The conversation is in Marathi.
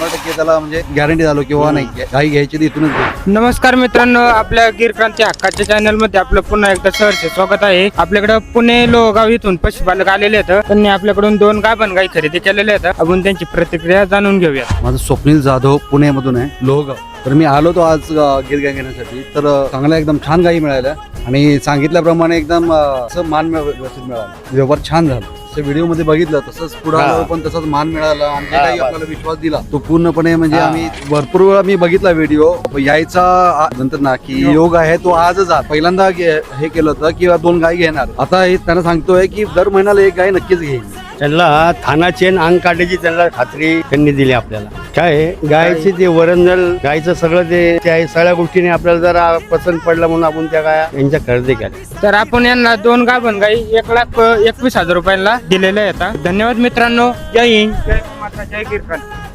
100% त्याला म्हणजे गॅरंटी झालो किंवा नाही गाई घ्यायची तर इथूनच घेऊ. नमस्कार मित्रांनो, आपल्या गिर क्रांती हक्काच्या चॅनल मध्ये आपलं पुन्हा एकदा सहर्ष स्वागत आहे. आपल्याकडे पुणे लोहगाव इथून पशुपालक आलेले आहेत. त्यांनी आपल्याकडून 2 गाभण गाई खरेदी केलेल्या आहेत. आपण त्यांची प्रतिक्रिया जाणून घेऊया. माझं स्वप्नील जाधव पुण्यामधून आहे, लोहगाव. तर मी आलो तो आज गिर गाय घेण्यासाठी. तर चांगल्या एकदम छान गाई मिळाल्या आणि सांगितल्याप्रमाणे एकदम असं मान व्यवस्थित मिळाला, व्यवहार छान झाला. व्हिडिओ मध्ये बघितलं तसंच पुढे आलो पण तसंच मान मिळाला आणि जे काही आपल्याला विश्वास दिला तो पूर्णपणे म्हणजे आम्ही भरपूर वेळा मी बघितला व्हिडिओ यायचा नंतर ना की योग आहे तो आजच पहिल्यांदा हे केलं होतं की 2 गाय घेणार. आता हे त्यांना सांगतोय की दर महिन्याला 1 गाय नक्कीच घेईन. त्यांना थानाची आणि अंग काढायची त्यांना खात्री त्यांनी दिली आपल्याला. काय गायचे ते वरंजल गायचं सगळं ते त्या सगळ्या गोष्टीने आपल्याला जरा पसंत पडलं म्हणून आपण त्या गाया यांच्या खरेदी केल्या. तर आपण यांना 2 गाभण गाई 1,21,000 रुपयांना दिलेल्या आहेत. धन्यवाद मित्रांनो. जय हिंद, जय माता, जय गिर क्रांती.